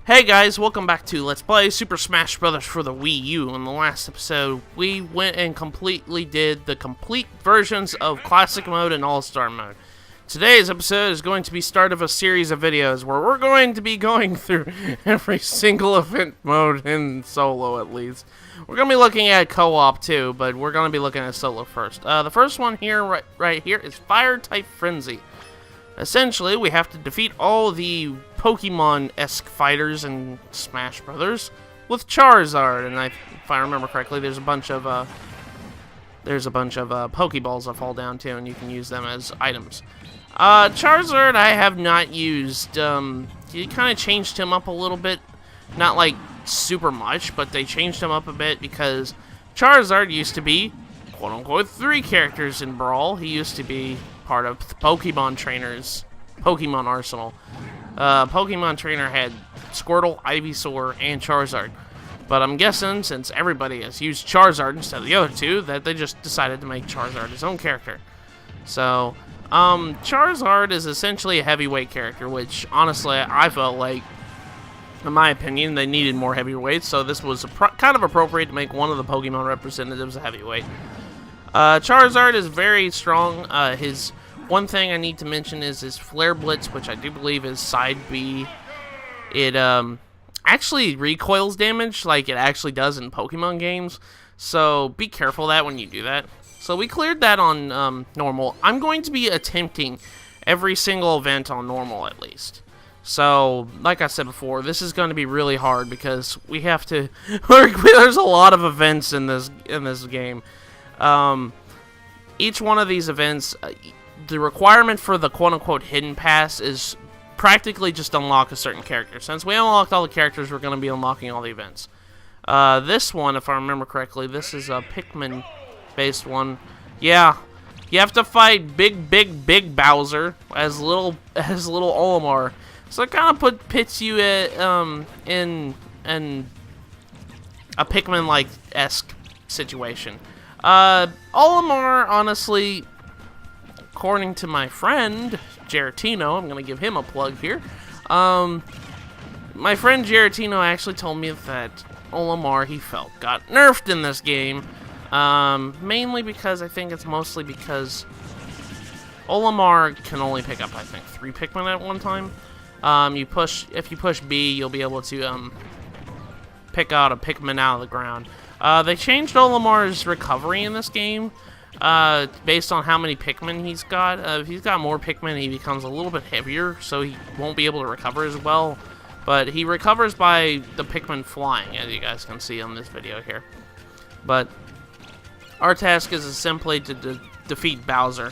Hey guys, welcome back to Let's Play Super Smash Bros. For the Wii U. In the last episode, we went and completely did the complete versions of Classic Mode and All-Star Mode. Today's episode is going to be start of a series of videos where we're going to be going through every single event mode in solo at least. We're going to be looking at co-op too, but we're going to be looking at solo first. The first one here, right here, is Fire-type Frenzy. Essentially, we have to defeat all the Pokemon-esque fighters in Smash Brothers with Charizard, and if I remember correctly, there's a bunch of Pokeballs that fall down too, and you can use them as items. Charizard, I have not used. You kind of changed him up a little bit, not like super much, but they changed him up a bit because Charizard used to be quote-unquote 3 characters in Brawl. He used to be part of the Pokemon Trainer's Pokemon Arsenal. Pokemon Trainer had Squirtle, Ivysaur, and Charizard. But I'm guessing, since everybody has used Charizard instead of the other two, that they just decided to make Charizard his own character. So, Charizard is essentially a heavyweight character, which, honestly, I felt like, in my opinion, they needed more heavyweights, so this was kind of appropriate to make one of the Pokemon representatives a heavyweight. Charizard is very strong. His one thing I need to mention is his Flare Blitz, which I do believe is side B. It actually recoils damage like it actually does in Pokemon games, so be careful of that when you do that. So we cleared that on normal. I'm going to be attempting every single event on normal at least. So, like I said before, this is going to be really hard because we have to. There's a lot of events in this game. Each one of these events, the requirement for the quote-unquote hidden pass is practically just unlock a certain character. Since we unlocked all the characters, we're going to be unlocking all the events. This one, if I remember correctly, this is a Pikmin-based one. Yeah, you have to fight big Bowser as little Olimar. So it kind of pits you in a Pikmin-like-esque situation. Olimar, honestly, according to my friend, Geratino, I'm going to give him a plug here. My friend Geratino actually told me that Olimar, he felt, got nerfed in this game. Mainly because I think it's mostly because Olimar can only pick up, I think, 3 Pikmin at one time. If you push B, you'll be able to, pick out a Pikmin out of the ground. They changed Olimar's recovery in this game, based on how many Pikmin he's got. If he's got more Pikmin, he becomes a little bit heavier, so he won't be able to recover as well. But he recovers by the Pikmin flying, as you guys can see on this video here. But our task is simply to defeat Bowser.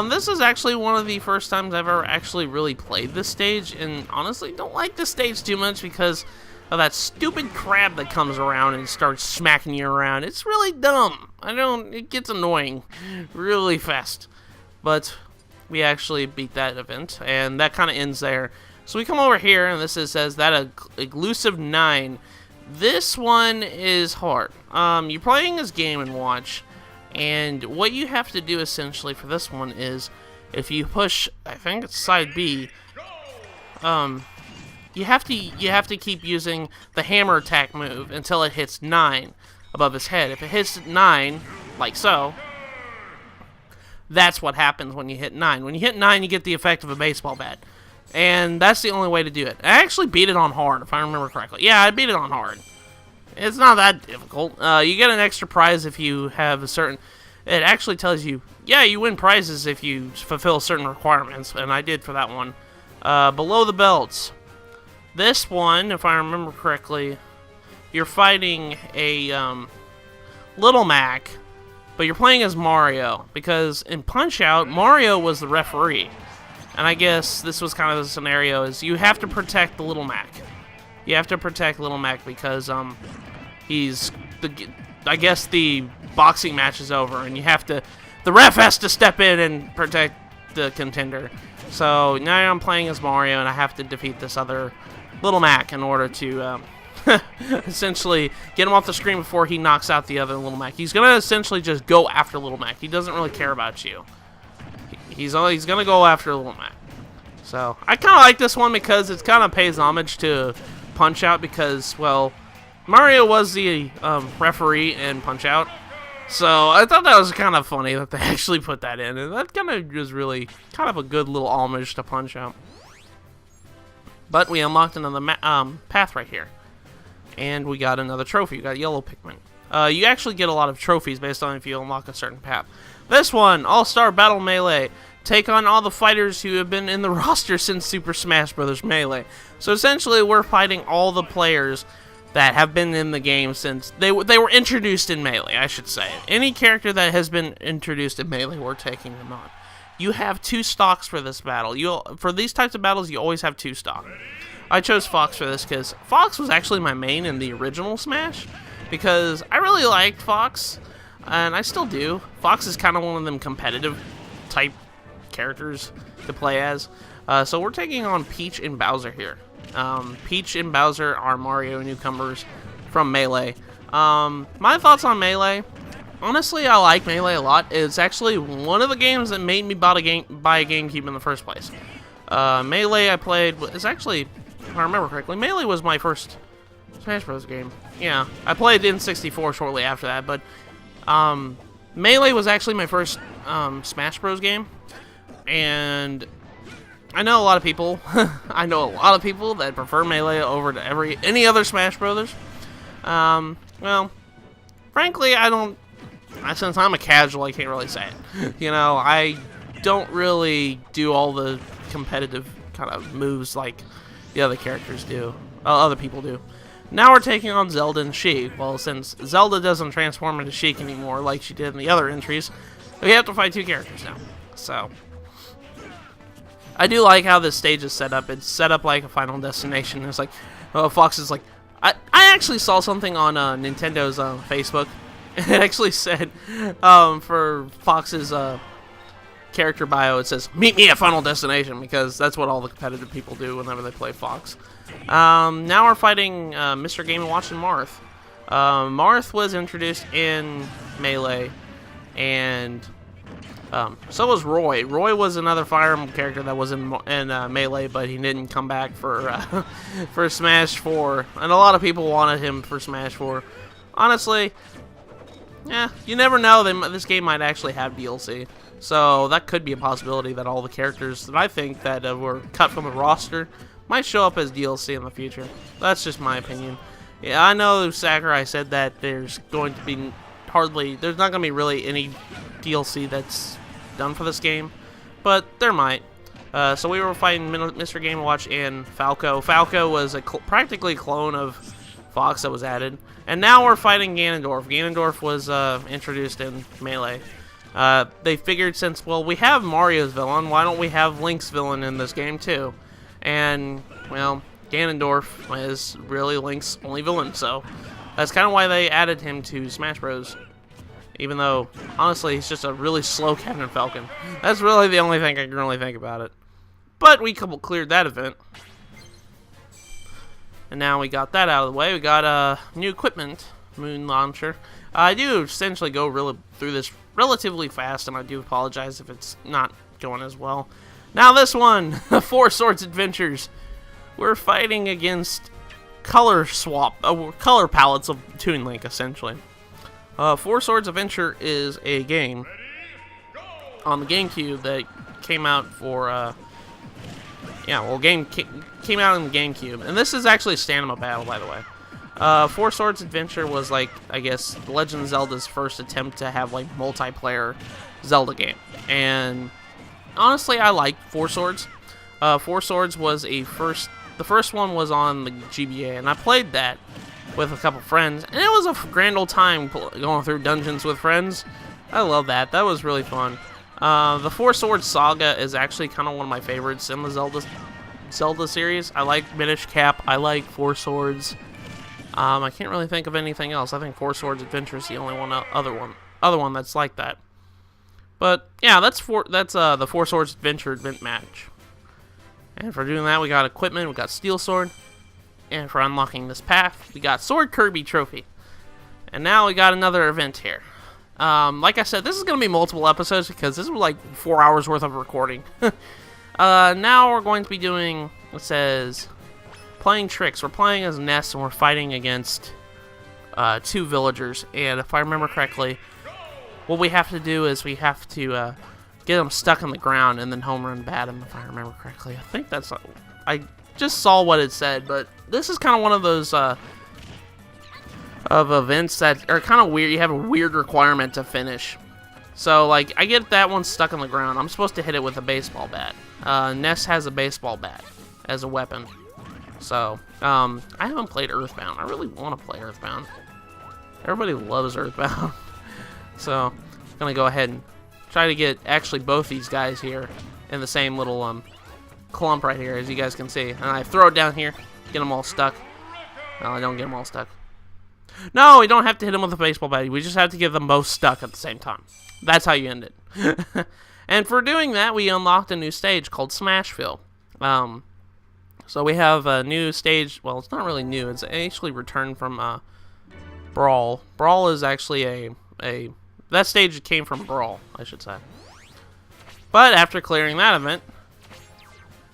This is actually one of the first times I've ever actually really played this stage, and honestly don't like this stage too much because of that stupid crab that comes around and starts smacking you around. It's really dumb. It gets annoying really fast. But we actually beat that event, and that kind of ends there. So we come over here, and this says that elusive 9. This one is hard. You're playing this game and watch, and what you have to do essentially for this one is, if you push, I think it's side B, you have to keep using the hammer attack move until it hits 9 above his head. If it hits 9, like so, that's what happens when you hit 9. When you hit 9, you get the effect of a baseball bat. And that's the only way to do it. I actually beat it on hard, if I remember correctly. Yeah, I beat it on hard. It's not that difficult. You get an extra prize if you have a certain... It actually tells you, yeah, you win prizes if you fulfill certain requirements, and I did for that one. Below the belts. This one, if I remember correctly, you're fighting a Little Mac, but you're playing as Mario, because in Punch-Out, Mario was the referee. And I guess this was kind of the scenario, is you have to protect the Little Mac. You have to protect Little Mac because I guess the boxing match is over, and the ref has to step in and protect the contender. So now I'm playing as Mario, and I have to defeat this other Little Mac in order to essentially get him off the screen before he knocks out the other Little Mac. He's going to essentially just go after Little Mac. He doesn't really care about you. He's going to go after Little Mac. So I kind of like this one because it kind of pays homage to Punch-Out because, well, Mario was the referee in Punch-Out. So I thought that was kind of funny that they actually put that in. And that kind of was really kind of a good little homage to Punch-Out. But we unlocked another path right here. And we got another trophy. We got yellow Pikmin. You actually get a lot of trophies based on if you unlock a certain path. This one, All-Star Battle Melee. Take on all the fighters who have been in the roster since Super Smash Bros. Melee. So essentially, we're fighting all the players that have been in the game since they were introduced in Melee, I should say. Any character that has been introduced in Melee, we're taking them on. You have 2 stocks for this battle. For these types of battles, you always have 2 stock. I chose Fox for this because Fox was actually my main in the original Smash, because I really liked Fox, and I still do. Fox is kind of one of them competitive type characters to play as. So we're taking on Peach and Bowser here. Peach and Bowser are Mario newcomers from Melee. My thoughts on Melee, honestly, I like Melee a lot. It's actually one of the games that made me buy a GameCube in the first place. Melee I played is actually, if I remember correctly, Melee was my first Smash Bros. Game. Yeah, I played N64 shortly after that, but Melee was actually my first Smash Bros. Game. And I know a lot of people. I know a lot of people that prefer Melee over to any other Smash Brothers. Well, frankly, I don't. Since I'm a casual, I can't really say it. You know, I don't really do all the competitive kind of moves like the other characters do. Other people do. Now we're taking on Zelda and Sheik. Well, since Zelda doesn't transform into Sheik anymore like she did in the other entries, we have to fight 2 characters now. So I do like how this stage is set up. It's set up like a Final Destination. It's like, Fox is like, I actually saw something on Nintendo's Facebook. It actually said, for Fox's character bio, it says, "Meet me at Final Destination," because that's what all the competitive people do whenever they play Fox. Now we're fighting Mr. Game & Watch and Marth. Marth was introduced in Melee, and so was Roy. Roy was another Fire Emblem character that was in Melee, but he didn't come back for for Smash 4, and a lot of people wanted him for Smash 4. Honestly, yeah, you never know. This game might actually have DLC, so that could be a possibility that all the characters that I think that were cut from the roster might show up as DLC in the future. That's just my opinion. Yeah, I know Sakurai said that there's going to be there's not going to be really any DLC that's done for this game, but there might. So we were fighting Mr. Game & Watch and Falco. Falco was a practically clone of Fox that was added. And now we're fighting Ganondorf. Ganondorf was introduced in Melee. They figured since, well, we have Mario's villain, why don't we have Link's villain in this game too? And, well, Ganondorf is really Link's only villain, so that's kind of why they added him to Smash Bros. Even though, honestly, he's just a really slow Captain Falcon. That's really the only thing I can really think about it. But we cleared that event. And now we got that out of the way. We got new equipment, Moon Launcher. I do essentially go through this relatively fast, and I do apologize if it's not going as well. Now this one, 4 Swords Adventures. We're fighting against color palettes of Toon Link, essentially. 4 Swords Adventure is a game on the GameCube that came out for, came out on the GameCube. And this is actually a Stamina Battle, by the way. 4 Swords Adventure was, like, I guess, Legend of Zelda's first attempt to have, like, multiplayer Zelda game. And honestly, I like 4 Swords. 4 Swords was the first one was on the GBA, and I played that with a couple friends, and it was a grand old time going through dungeons with friends. I love that. That was really fun. The 4 Swords Saga is actually kind of one of my favorites in the Zelda series. I like Minish Cap. I like 4 Swords. I can't really think of anything else. I think 4 Swords Adventure is the only other one that's like that. But yeah, that's the 4 Swords Adventure event match. And for doing that, we got equipment. We got Steel Sword. And for unlocking this path, we got Sword Kirby Trophy. And now we got another event here. Like I said, this is going to be multiple episodes because this was like 4 hours worth of recording. Now we're going to be doing, it says, playing tricks. We're playing as Ness, and we're fighting against 2 villagers. And if I remember correctly, what we have to do is we have to get them stuck on the ground and then home run bat them, if I remember correctly. I think that's... I just saw what it said, but this is kind of one of those of events that are kind of weird. You have a weird requirement to finish. So, like, I get that one stuck on the ground. I'm supposed to hit it with a baseball bat. Ness has a baseball bat as a weapon. So, I haven't played Earthbound. I really want to play Earthbound. Everybody loves Earthbound. So, I'm going to go ahead and try to get actually both these guys here in the same little clump right here, as you guys can see. And I throw it down here, get them all stuck. No, I don't get them all stuck. No, we don't have to hit them with a baseball bat. We just have to get them both stuck at the same time. That's how you end it. And for doing that, we unlocked a new stage called Smashville. So we have a new stage. Well, it's not really new. It's actually returned from Brawl. Brawl is actually that stage came from Brawl, I should say. But after clearing that event,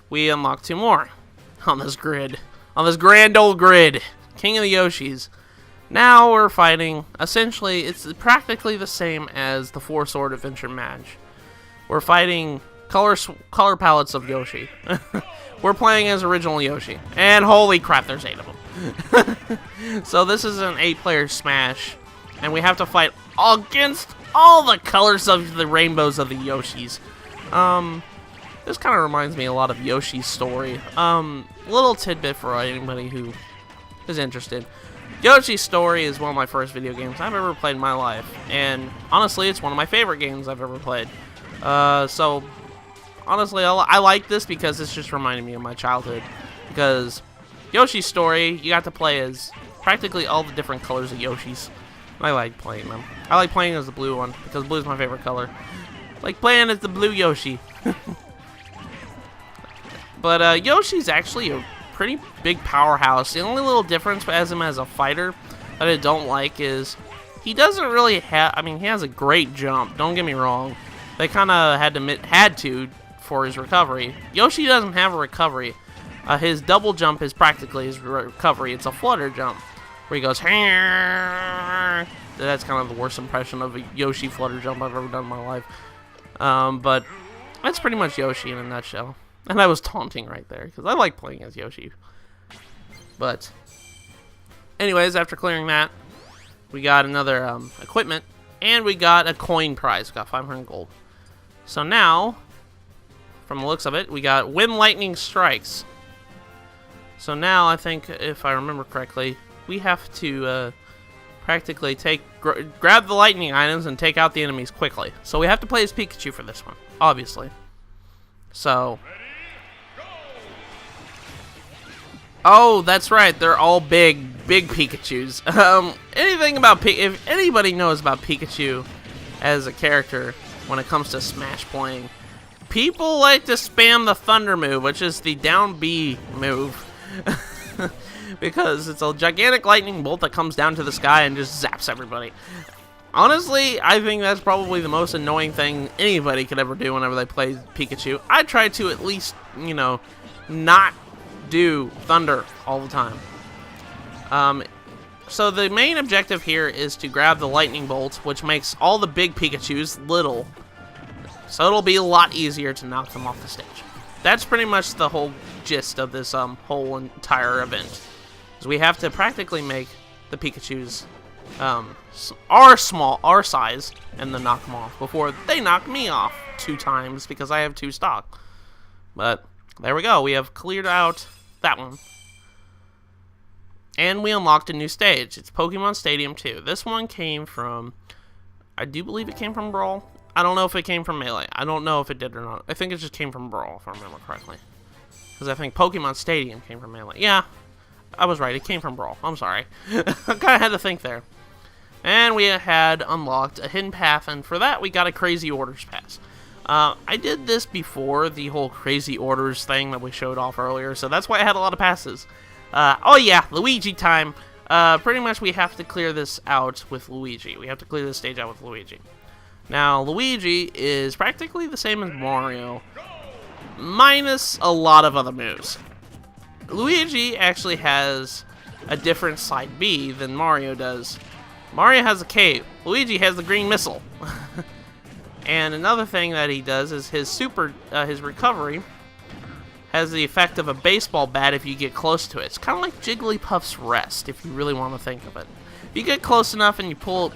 we unlocked 2 more on this grid. On this grand old grid. King of the Yoshis. Now we're fighting, essentially, it's practically the same as the 4-sword adventure match. We're fighting color palettes of Yoshi. We're playing as original Yoshi. And holy crap, there's 8 of them. So this is an 8-player smash. And we have to fight against all the colors of the rainbows of the Yoshis. This kind of reminds me a lot of Yoshi's story. Little tidbit for anybody who is interested. Yoshi's Story is one of my first video games I've ever played in my life, and honestly, it's one of my favorite games I've ever played. So, honestly, I like this because it's just reminding me of my childhood. Because Yoshi's Story, you got to play as practically all the different colors of Yoshis. I like playing them. I like playing as the blue one, because blue is my favorite color. Like playing as the blue Yoshi. But Yoshi's actually a pretty big powerhouse. The only little difference as him as a fighter that I don't like is he doesn't really have... I mean, he has a great jump. Don't get me wrong. They kind of had to for his recovery. Yoshi doesn't have a recovery. His double jump is practically his recovery. It's a flutter jump where he goes... That's kind of the worst impression of a Yoshi flutter jump I've ever done in my life. But that's pretty much Yoshi in a nutshell. And I was taunting right there, because I like playing as Yoshi. But, anyways, after clearing that, we got another equipment, and we got a coin prize. We got 500 gold. So now, from the looks of it, we got Wind Lightning Strikes. So now, I think, if I remember correctly, we have to practically grab the lightning items and take out the enemies quickly. So we have to play as Pikachu for this one, obviously. So... Oh, that's right. They're all big Pikachus. If anybody knows about Pikachu as a character when it comes to Smash playing, people like to spam the Thunder move, which is the down B move, because it's a gigantic lightning bolt that comes down to the sky and just zaps everybody. Honestly, I think that's probably the most annoying thing anybody could ever do whenever they play Pikachu. I try to at least, you know, not do thunder all the time. So the main objective here is to grab the lightning bolt, which makes all the big Pikachus little. So it'll be a lot easier to knock them off the stage. That's pretty much the whole gist of this whole entire event. Is we have to practically make the Pikachus our size, and then knock them off before they knock me off 2 times because I have 2 stock. But there we go. We have cleared out that one. And we unlocked a new stage. It's Pokemon Stadium 2. This one came from... I do believe it came from Brawl. I don't know if it came from Melee. I don't know if it did or not. I think it just came from Brawl, if I remember correctly. Because I think Pokemon Stadium came from Melee. Yeah, I was right. It came from Brawl. I'm sorry. I kind of had to think there. And we had unlocked a hidden path, and for that we got a Crazy Orders pass. I did this before the whole Crazy Orders thing that we showed off earlier, so that's why I had a lot of passes. Oh yeah, Luigi time. Pretty much we have to clear this out with Luigi. We have to clear this stage out with Luigi. Now, Luigi is practically the same as Mario, minus a lot of other moves. Luigi actually has a different side B than Mario does. Mario has a cape. Luigi has the green missile. And another thing that he does is his recovery has the effect of a baseball bat if you get close to it. It's kind of like Jigglypuff's rest, if you really want to think of it. If you get close enough and you pull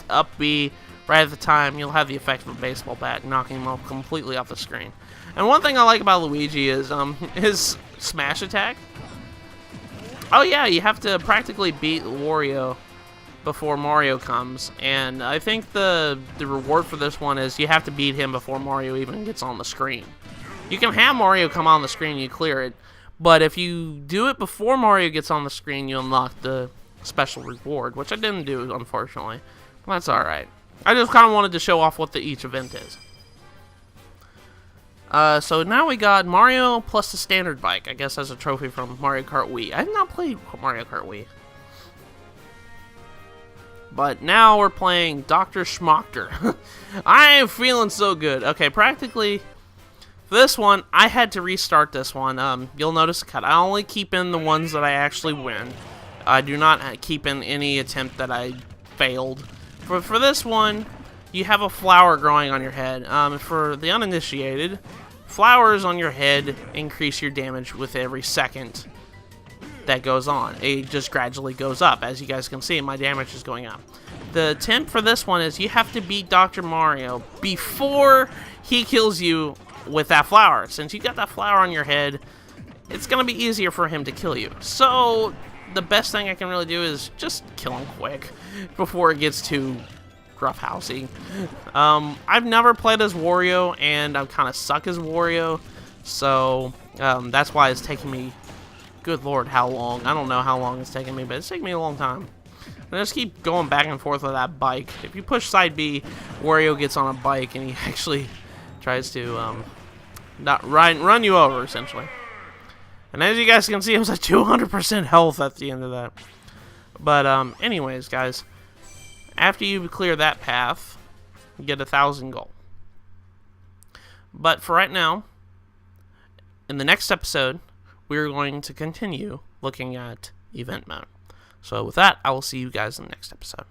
up B right at the time, you'll have the effect of a baseball bat, knocking him off completely off the screen. And one thing I like about Luigi is his smash attack. Oh yeah, you have to practically beat Wario before Mario comes, and I think the reward for this one is you have to beat him before Mario even gets on the screen. You can have Mario come on the screen and you clear it, but if you do it before Mario gets on the screen, you unlock the special reward, which I didn't do, unfortunately. But that's alright. I just kind of wanted to show off what each event is. So now we got Mario plus the standard bike, I guess as a trophy from Mario Kart Wii. I have not played Mario Kart Wii. But now we're playing Dr. Schmockter. I am feeling so good. Okay, practically, for this one, I had to restart this one. You'll notice a cut. I only keep in the ones that I actually win. I do not keep in any attempt that I failed. For this one, you have a flower growing on your head. For the uninitiated, flowers on your head increase your damage with every second that goes on. It just gradually goes up. As you guys can see, my damage is going up. The tip for this one is you have to beat Dr. Mario before he kills you with that flower. Since you got that flower on your head, it's going to be easier for him to kill you. So the best thing I can really do is just kill him quick before it gets too roughhousey. I've never played as Wario, and I kind of suck as Wario, so that's why it's taking me, good lord, how long? I don't know how long it's taking me, but it's taking me a long time. And I just keep going back and forth with that bike. If you push side B, Wario gets on a bike and he actually tries to run you over, essentially. And as you guys can see, it was at 200% health at the end of that. But anyways, guys, after you clear that path, you get 1,000 gold. But for right now, in the next episode, we're going to continue looking at event mode. So with that, I will see you guys in the next episode.